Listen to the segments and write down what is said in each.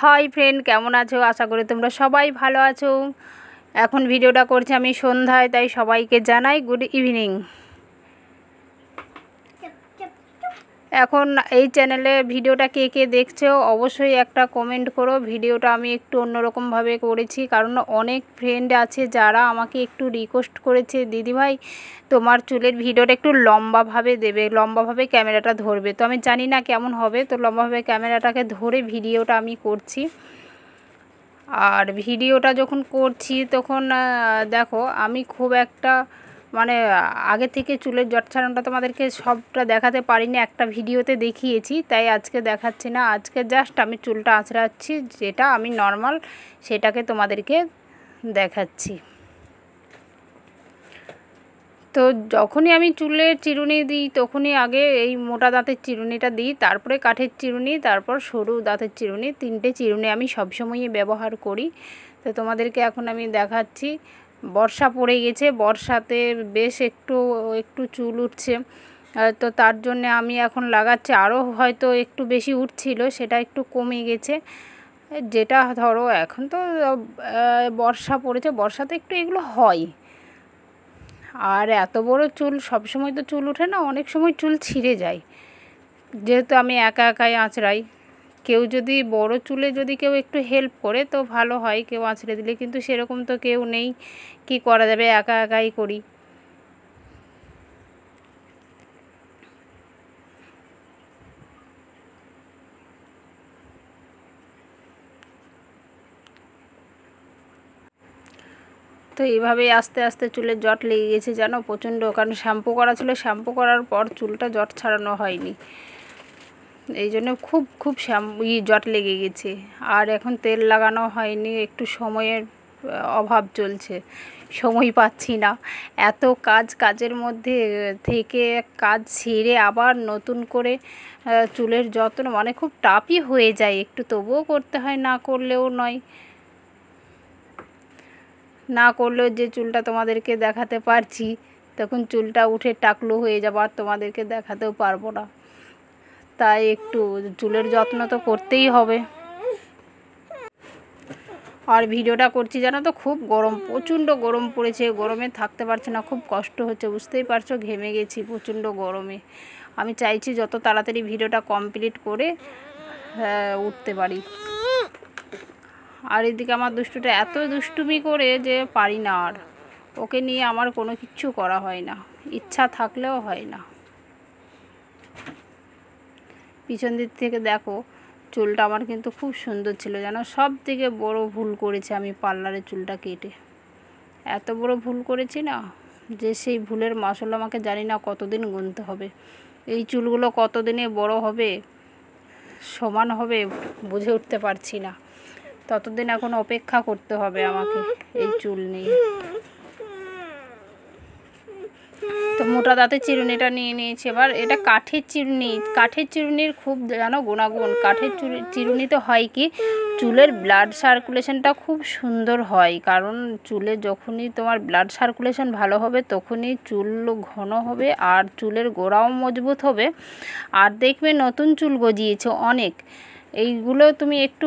Hi friend, কেমন আছো? আশা করি তোমরা সবাই ভালো আছো। এখন ভিডিওটা করছি আমি সন্ধ্যায়, তাই সবাইকে জানাই গুড ইভিনিং। এখন এই চ্যানেলে ভিডিওটা কে কে দেখছো অবশ্যই একটা কমেন্ট করো। ভিডিওটা আমি একটু অন্যরকমভাবে করেছি, কারণ অনেক ফ্রেন্ড আছে যারা আমাকে একটু রিকোয়েস্ট করেছে, দিদিভাই তোমার চুলের ভিডিওটা একটু লম্বাভাবে দেবে, লম্বাভাবে ক্যামেরাটা ধরবে। তো আমি জানি না কেমন হবে, তো লম্বাভাবে ক্যামেরাটাকে ধরে ভিডিওটা আমি করছি। আর ভিডিওটা যখন করছি তখন দেখো আমি খুব একটা আগে থেকে চুলের জট ছাড়ানোটা তোমাদেরকে সবটা দেখাতে পারিনি, একটা ভিডিওতে দেখিয়েছি, তাই আজকে দেখাচ্ছি না। আজকে জাস্ট আমি চুলটা আঁচড়াচ্ছি, যেটা আমি নর্মাল সেটাকে তোমাদেরকে দেখাচ্ছি। তো যখনই আমি চুলের চিরুনি দিই তখনই আগে এই মোটা দাঁতের চিরুনিটা দিই, তারপরে কাঠের চিরুনি, তারপর সরু দাঁতের চিরুনি। তিনটে চিরুনি আমি সবসময়ই ব্যবহার করি। তো তোমাদেরকে এখন আমি দেখাচ্ছি। বর্ষা পড়ে গেছে, বর্ষাতে বেশ একটু একটু চুল উঠছে, তো তার জন্যে আমি এখন লাগাচ্ছি। আরও হয়তো একটু বেশি উঠছিল, সেটা একটু কমে গেছে। যেটা ধরো এখন তো বর্ষা পড়েছে, বর্ষাতে একটু এগুলো হয়। আর এত বড় চুল সবসময় তো চুল ওঠে না, অনেক সময় চুল ছিঁড়ে যায়, যেহেতু আমি একা একাই আঁচড়াই। কেউ যদি বড় চুলে যদি কেউ একটু হেল্প করে তো ভালো হয়, কেউ আঁচড়ে দিলে, কিন্তু সেরকম তো কেউ নেই, কি করা যাবে, একা একাই করি। তো এইভাবেই আস্তে আস্তে চুলের জট লেগে গেছে জানো, প্রচণ্ড। কারণ শ্যাম্পু করা ছিল, শ্যাম্পু করার পর চুলটা জট ছাড়ানো হয়নি, এই জন্য খুব খুব জট লেগে গেছে। আর এখন তেল লাগানো হয়নি, একটু সময়ের অভাব চলছে, সময় পাচ্ছি না। এত কাজের মধ্যে থেকে কাজ ছেড়ে আবার নতুন করে চুলের যত্ন খুব টাফই হয়ে যায় একটু, তবুও করতে হয়, না করলেও নয়। না করলেও যে চুলটা তোমাদেরকে দেখাতে পারছি, তখন চুলটা উঠে টাকলু হয়ে যাবে, আর তোমাদেরকে দেখাতেও পারবো না। তাই একটু চুলের যত্ন তো করতেই হবে। আর ভিডিওটা করছি জানো তো, খুব গরম, প্রচণ্ড গরম পড়েছে, গরমে থাকতে পারছে না, খুব কষ্ট হচ্ছে, বুঝতেই পারছো, ঘেমে গেছি প্রচণ্ড গরমে। আমি চাইছি যত তাড়াতাড়ি ভিডিওটা কমপ্লিট করে উঠতে পারি। আর এদিকে আমার দুষ্টুটা এত দুষ্টুমি করে যে পারি না, আর ওকে নিয়ে আমার কোনো কিচ্ছু করা হয় না, ইচ্ছা থাকলেও হয় না। পিছন দিক থেকে দেখো, চুলটা আমার কিন্তু খুব সুন্দর ছিল জানো। সব থেকে বড় ভুল করেছি আমি পার্লারে চুলটা কেটে, এত বড় ভুল করেছি না, যে সেই ভুলের মাসুল আমাকে জানি না কতদিন গুনতে হবে। এই চুলগুলো কতদিনে বড় হবে, সমান হবে, বুঝে উঠতে পারছি না। ততদিন এখন অপেক্ষা করতে হবে আমাকে এই চুল নিয়ে। তো মোটা দাঁতের চিরুনিটা নিয়ে নিয়েছি। এবার এটা কাঠের চিরুনি, কাঠের চিরুনির খুব জানো গুণাগুণ। কাঠের চিরুনিতে হয় কি, চুলের ব্লাড সার্কুলেশনটা খুব সুন্দর হয়, কারণ চুলে যখনই তোমার ব্লাড সার্কুলেশন ভালো হবে তখনই চুল ঘন হবে, আর চুলের গোড়াও মজবুত হবে, আর দেখবে নতুন চুল গজিয়েছে অনেক। এইগুলো তুমি একটু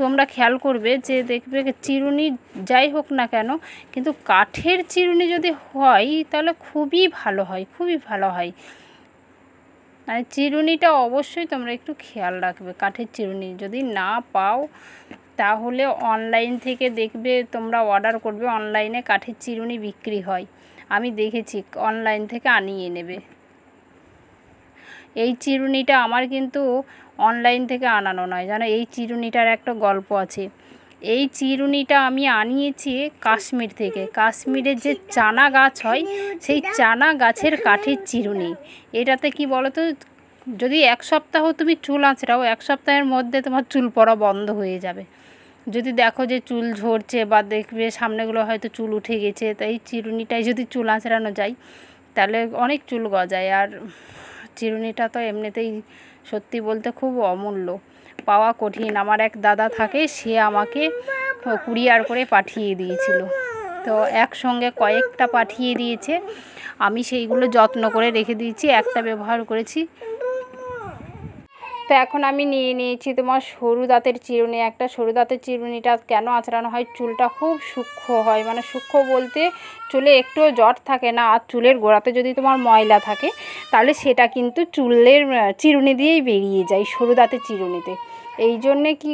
তোমরা খেয়াল করবে, যে দেখবে চিরুনি যাই হোক না কেন, কিন্তু কাঠের চিরুনি যদি হয় তাহলে খুবই ভালো হয়, খুবই ভালো হয়। মানে চিরুনিটা অবশ্যই তোমরা একটু খেয়াল রাখবে। কাঠের চিরুনি যদি না পাও তাহলে অনলাইন থেকে দেখবে, তোমরা অর্ডার করবে, অনলাইনে কাঠের চিরুনি বিক্রি হয়, আমি দেখেছি, অনলাইন থেকে আনিয়ে নেবে। এই চিরুনিটা আমার কিন্তু অনলাইন থেকে আনানো নয় জানো, এই চিরুনিটার একটা গল্প আছে। এই চিরুনিটা আমি আনিয়েছি কাশ্মীর থেকে। কাশ্মীরের যে চানা গাছ হয়, সেই চানা গাছের কাঠের চিরুনি। এটাতে কি বলো তো, যদি এক সপ্তাহ তুমি চুল আঁচড়াও, এক সপ্তাহের মধ্যে তোমার চুল পড়া বন্ধ হয়ে যাবে। যদি দেখো যে চুল ঝরছে, বা দেখবে সামনেগুলো হয়তো চুল উঠে গেছে, তাই এই চিরুনিটাই যদি চুল আঁচড়ানো যায় তাহলে অনেক চুল গজায়। আর চিরুনিটা তো এমনিতেই সত্যি বলতে খুব অমূল্য, পাওয়া কঠিন। আমার এক দাদা থাকে, সে আমাকে কুরিয়ার করে পাঠিয়ে দিয়েছিল, তো একসঙ্গে কয়েকটা পাঠিয়ে দিয়েছে, আমি সেইগুলো যত্ন করে রেখে দিয়েছি, একটা ব্যবহার করেছি। তো এখন আমি নিয়ে নিয়েছি তোমার সরু দাঁতের চিরুনি। একটা সরু দাঁতের চিরুনিটা কেন আঁচড়ানো হয়, চুলটা খুব সূক্ষ্ম হয়, মানে সূক্ষ্ম বলতে চুলে একটুও জট থাকে না। আর চুলের গোড়াতে যদি তোমার ময়লা থাকে তাহলে সেটা কিন্তু চুলের চিরুনি দিয়েই বেরিয়ে যায়, সরু দাঁতের চিরুনিতে। এই জন্যে কি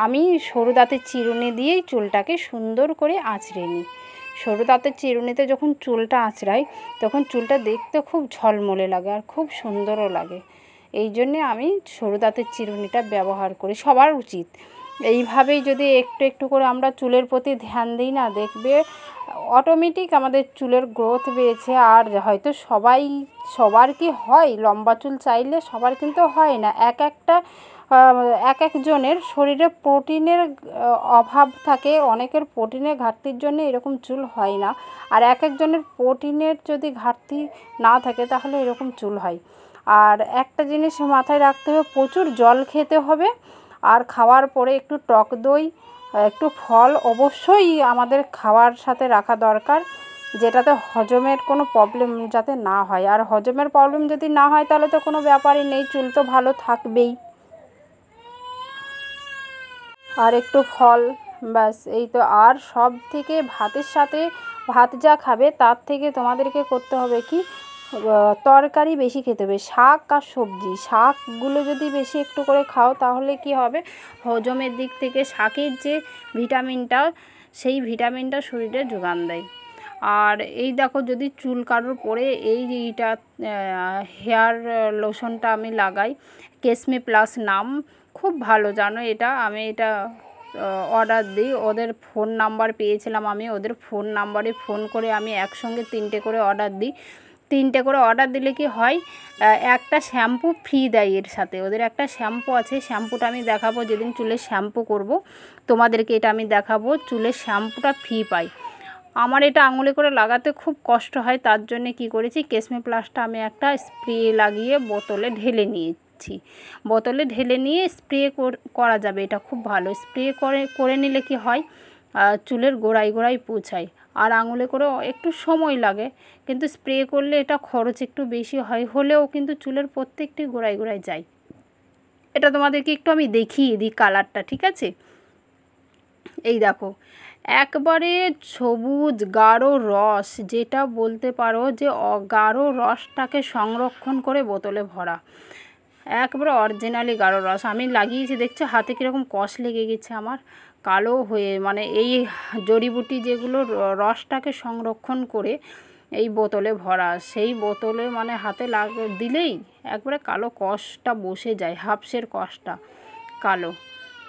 আমি সরু দাঁতের চিরুনি দিয়েই চুলটাকে সুন্দর করে আঁচড়ে নিই। সরু দাঁতের চিরুনিতে যখন চুলটা আঁচড়াই তখন চুলটা দেখতে খুব ঝলমলে লাগে আর খুব সুন্দরও লাগে। এই জন্যে আমি সরু দাঁতের চিরুনিটা ব্যবহার করি। সবার উচিত এইভাবেই যদি একটু একটু করে আমরা চুলের প্রতি ধ্যান দিই না, দেখবে অটোমেটিক আমাদের চুলের গ্রোথ বেড়েছে। আর হয়তো সবার কি হয় লম্বা চুল চাইলে, সবার কিন্তু হয় না। এক একজনের শরীরে প্রোটিনের অভাব থাকে, অনেকের প্রোটিনের ঘাটতির জন্য এরকম চুল হয় না। আর এক একজনের প্রোটিনের যদি ঘাটতি না থাকে তাহলে এরকম চুল হয়। আর একটা জিনিস মাথায় রাখতে হবে, প্রচুর জল খেতে হবে। আর খাওয়ার পরে একটু টক দই, একটু ফল অবশ্যই আমাদের খাওয়ার সাথে রাখা দরকার, যেটাতে হজমের কোনো প্রবলেম যাতে না হয়। আর হজমের প্রবলেম যদি না হয় তাহলে তো কোনো ব্যাপারই নেই, চুল তো ভালো থাকবেই। আর একটু ফল, ব্যাস এই তো। আর সব থেকে ভাতের সাথে, ভাত যা খাবে তার থেকে তোমাদেরকে করতে হবে কি, তরকারি বেশি খেতে হবে, শাক আর সবজি। শাকগুলো যদি বেশি একটু করে খাও তাহলে কি হবে, হজমের দিক থেকে শাকের যে ভিটামিনটা, সেই ভিটামিনটা শরীরে যোগান দেয়। আর এই দেখো, যদি চুল কারোর পরে এইটা হেয়ার লোশনটা আমি লাগাই, কেশমি প্লাস নাম, খুব ভালো জানো এটা। আমি এটা অর্ডার দিই, ওদের ফোন নাম্বার পেয়েছিলাম, আমি ওদের ফোন নাম্বারে ফোন করে আমি একসঙ্গে 3টে করে অর্ডার দিই। 3টে করে অর্ডার দিলে কি হয়, একটা শ্যাম্পু ফ্রি দেয় এর সাথে। ওদের একটা শ্যাম্পু আছে, শ্যাম্পুটা আমি দেখাবো যেদিন চুলের শ্যাম্পু করব তোমাদেরকে, এটা আমি দেখাবো। চুলের শ্যাম্পুটা ফ্রি পাই। আমার এটা আঙুলে করে লাগাতে খুব কষ্ট হয়, তার জন্য কি করেছি, কেশমি প্লাসটা আমি একটা স্প্রে লাগিয়ে বোতলে ঢেলে নিয়েছি। বোতলে ঢেলে নিয়ে স্প্রে করা যাবে, এটা খুব ভালো। স্প্রে করে নিলে কি হয়, চুলের গোড়ায় গোড়ায় পৌঁছায়। আর আঙুলে করে একটু সময় লাগে, কিন্তু স্প্রে করলে এটা খরচ একটু বেশি হয়, হলেও কিন্তু চুলের প্রত্যেকটি গোড়ায় গোড়ায় যায়। এটা তোমাদেরকে একটু আমি দেখিয়ে দিই কালারটা, ঠিক আছে। এই দেখো, একবারে সবুজ গাঢ় রস, যেটা বলতে পারো যে গাঢ় রসটাকে সংরক্ষণ করে বোতলে ভরা, একবারে অরিজিনালি গাঢ় রস। আমি লাগিয়েছি, দেখছো হাতে কীরকম কষ লেগে গেছে আমার, কালো হয়ে, মানে এই জড়িবুটি যেগুলো রসটাকে সংরক্ষণ করে এই বোতলে ভরা, সেই বোতলে মানে হাতে দিলেই একবারে কালো কষটা বসে যায়, হাফসের কষটা কালো।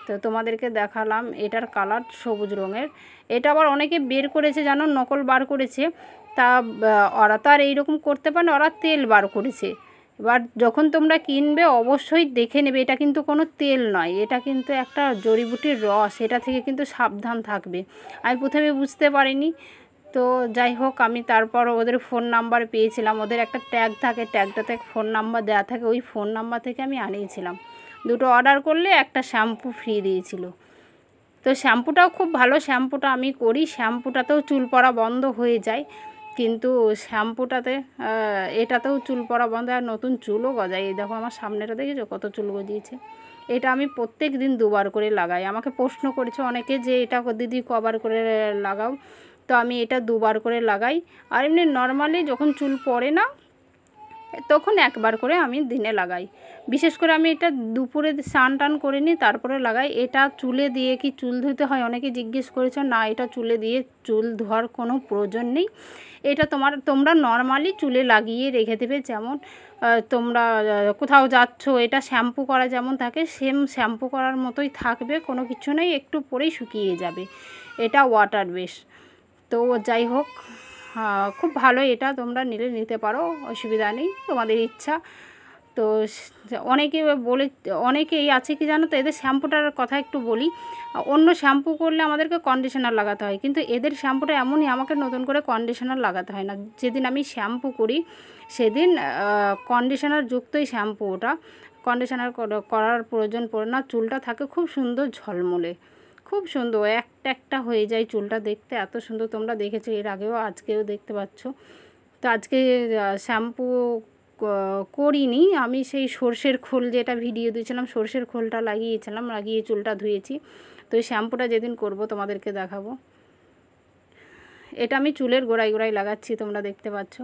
তো তোমাদেরকে দেখালাম, এটার কালার সবুজ রঙের। এটা আবার অনেকে বের করেছে জানো, নকল বার করেছে। তা ওরা তো আর এইরকম করতে পারে না, ওরা তেল বার করেছে। এবার যখন তোমরা কিনবে অবশ্যই দেখে নেবে, এটা কিন্তু কোনো তেল নয়, এটা কিন্তু একটা জড়িবুটির রস, এটা থেকে কিন্তু সাবধান থাকবে। আমি প্রথমে বুঝতে পারিনি, তো যাই হোক, আমি তারপর ওদের ফোন নাম্বার পেয়েছিলাম, ওদের একটা ট্যাগ থাকে, ট্যাগটাতে ফোন নাম্বার দেওয়া থাকে, ওই ফোন নাম্বার থেকে আমি আনিয়েছিলাম। 2টো অর্ডার করলে একটা শ্যাম্পু ফ্রি দিয়েছিল। তো শ্যাম্পুটাও খুব ভালো, শ্যাম্পুটা আমি করি, শ্যাম্পুটাতেও চুল পড়া বন্ধ হয়ে যায়, কিন্তু শ্যাম্পুটাতে এটাতেও চুল পড়া বন্ধ, আর নতুন চুলও গজায়। এই দেখো আমার সামনেটা দেখেছো কত চুল গজিয়েছে। এটা আমি প্রত্যেক দিন 2বার করে লাগাই। আমাকে প্রশ্ন করেছে অনেকে যে এটা দিদি কবার করে লাগাও, তো আমি এটা 2বার করে লাগাই। আর এমনি নর্মালি যখন চুল পড়ে না তখন 1বার করে আমি দিনে লাগাই। বিশেষ করে আমি এটা দুপুরে স্নান টান করে নিই তারপরে লাগাই। এটা চুলে দিয়ে কি চুল ধুতে হয় অনেকে জিজ্ঞেস করেছে, না এটা চুলে দিয়ে চুল ধোয়ার কোনো প্রয়োজন নেই। এটা তোমরা নর্মালি চুলে লাগিয়ে রেখে দেবে, যেমন তোমরা কোথাও যাচ্ছ, এটা শ্যাম্পু করা যেমন থাকে সেম শ্যাম্পু করার মতোই থাকবে, কোনো কিছু নেই, একটু পরেই শুকিয়ে যাবে। এটা ওয়াটার বেস। তো যাই হোক, খুব ভালো, এটা তোমরা নিতে পারো, অসুবিধা নেই, তোমাদের ইচ্ছা। তো অনেকেই আছে কি জানো তো, এদের শ্যাম্পুটার কথা একটু বলি। অন্য শ্যাম্পু করলে আমাদেরকে কন্ডিশনার লাগাতে হয়, কিন্তু এদের শ্যাম্পুটা এমনই, আমাকে নতুন করে কন্ডিশনার লাগাতে হয় না। যেদিন আমি শ্যাম্পু করি সেদিন কন্ডিশনার যুক্তই শ্যাম্পু, ওটা কন্ডিশনার করার প্রয়োজন পড়ে না। চুলটা থাকে খুব সুন্দর ঝলমলে, খুব সুন্দর, একটা হয়ে যায় চুলটা, দেখতে এত সুন্দর। তোমরা দেখেছো এর আগেও, আজকেও দেখতে পাচ্ছ। তো আজকে শ্যাম্পু করিনি, আমি সেই সর্ষের খোল যেটা ভিডিও দিয়েছিলাম সর্ষের খোলটা লাগিয়েছিলাম, লাগিয়ে চুলটা ধুয়েছি। তো এই শ্যাম্পুটা যেদিন করব তোমাদেরকে দেখাবো। এটা আমি চুলের গোড়ায় গোড়ায় লাগাচ্ছি, তোমরা দেখতে পাচ্ছ।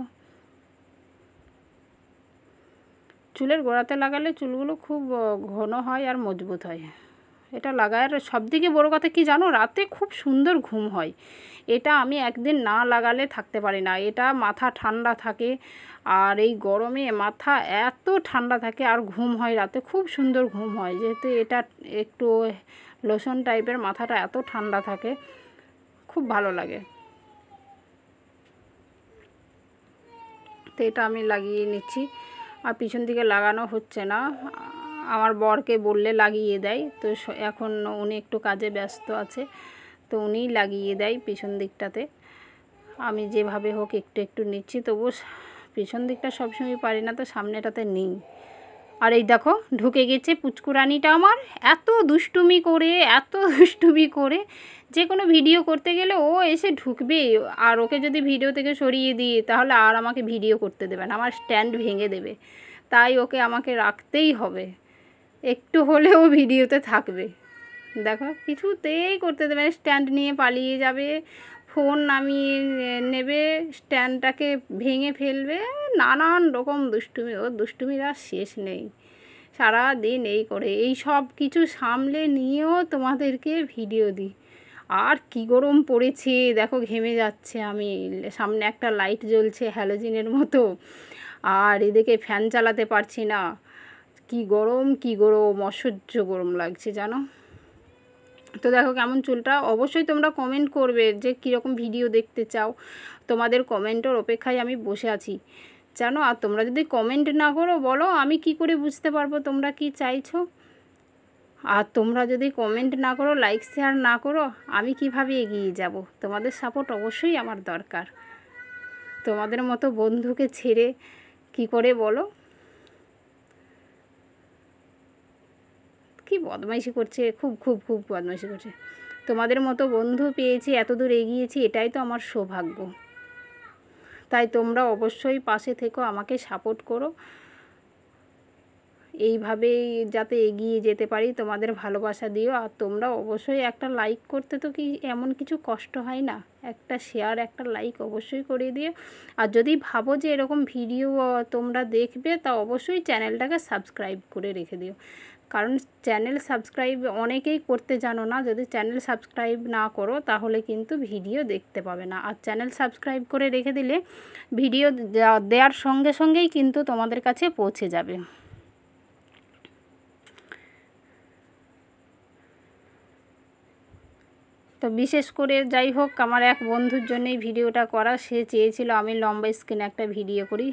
চুলের গোড়াতে লাগালে চুলগুলো খুব ঘন হয় আর মজবুত হয়। এটা লাগার সবথেকে বড় কথা কি জানো, রাতে খুব সুন্দর ঘুম হয়। এটা আমি একদিন না লাগালে থাকতে পারি না। এটা মাথা ঠান্ডা থাকে, আর এই গরমে মাথা এত ঠান্ডা থাকে আর ঘুম হয় রাতে, খুব সুন্দর ঘুম হয়। যেহেতু এটা একটু লোশন টাইপের, মাথাটা এত ঠান্ডা থাকে, খুব ভালো লাগে। তো এটা আমি লাগিয়ে নিচ্ছি, আর পিছন দিকে লাগানো হচ্ছে না, আমার বরকে বললে লাগিয়ে দেয়। তো এখন উনি একটু কাজে ব্যস্ত আছে, তো উনিই লাগিয়ে দেয় পিছন দিকটাতে। আমি যেভাবে হোক একটু একটু নিচ্ছি, তবু পিছন দিকটা সবসময় পারি না, তো সামনেটাতে নিই। আর এই দেখো ঢুকে গেছে পুচকুরানিটা আমার, এত দুষ্টুমি করে যে কোনো ভিডিও করতে গেলে ও এসে ঢুকবে। আর ওকে যদি ভিডিও থেকে সরিয়ে দিই তাহলে আর আমাকে ভিডিও করতে দেবে না, আমার স্ট্যান্ড ভেঙে দেবে। তাই ওকে আমাকে রাখতেই হবে, একটু হলেও ভিডিওতে থাকবে। দেখো কিছুতেই করতে দেবে না, স্ট্যান্ড নিয়ে পালিয়ে যাবে, ফোন নামিয়ে নেবে, স্ট্যান্ডটাকে ভেঙে ফেলবে, নানান রকম দুষ্টুমি। ওর দুষ্টুমির আর শেষ নেই, সারা দিন এই করে। এই সব কিছু সামলে নিয়েও তোমাদেরকে ভিডিও দিই। আর কি গরম পড়েছে দেখো, ঘেমে যাচ্ছে আমি। সামনে একটা লাইট জ্বলছে হ্যালোজিনের মতো, আর এদিকে ফ্যান চালাতে পারছি না। কি গরম অসহ্য গরম লাগছে জানো। তো দেখো কেমন চুলটা, অবশ্যই তোমরা কমেন্ট করবে যে কীরকম ভিডিও দেখতে চাও। তোমাদের কমেন্টের অপেক্ষায় আমি বসে আছি জানো। আর তোমরা যদি কমেন্ট না করো, বলো আমি কি করে বুঝতে পারবো তোমরা কি চাইছো। আর তোমরা যদি কমেন্ট না করো, লাইক শেয়ার না করো, আমি কিভাবে এগিয়ে যাব। তোমাদের সাপোর্ট অবশ্যই আমার দরকার। তোমাদের মতো বন্ধুকে ছেড়ে কি করে বলো। কি বদমাইশি করছে, খুব খুব খুব বদমাইশি করছে। তোমাদের মতো বন্ধু পেয়েছি, এত দূর এগিয়েছি, এটাই তো আমার সৌভাগ্য। তাই তোমরা অবশ্যই পাশে থেকো, আমাকে সাপোর্ট করো, এইভাবেই যাতে এগিয়ে যেতে পারি। তোমাদের ভালোবাসা দিও। আর তোমরা অবশ্যই একটা লাইক করতে তো কি এমন কিছু কষ্ট হয় না, একটা শেয়ার একটা লাইক অবশ্যই করে দিও। আর যদি ভাবো যে এরকম ভিডিও তোমরা দেখবে, তা অবশ্যই চ্যানেলটাকে সাবস্ক্রাইব করে রেখে দিও। কারণ চ্যানেল সাবস্ক্রাইব অনেকেই করতে জানো না, যদি চ্যানেল সাবস্ক্রাইব না করো তাহলে কিন্তু ভিডিও দেখতে পাবে না। আর চ্যানেল সাবস্ক্রাইব করে রেখে দিলে ভিডিও দেওয়ার সঙ্গে সঙ্গেই কিন্তু তোমাদের কাছে পৌঁছে যাবে। তো বিশেষ করে যাই হোক, আমার এক বন্ধুর জন্যই ভিডিওটা করা, সে চেয়েছিল আমি লম্বা স্ক্রিনে একটা ভিডিও করি।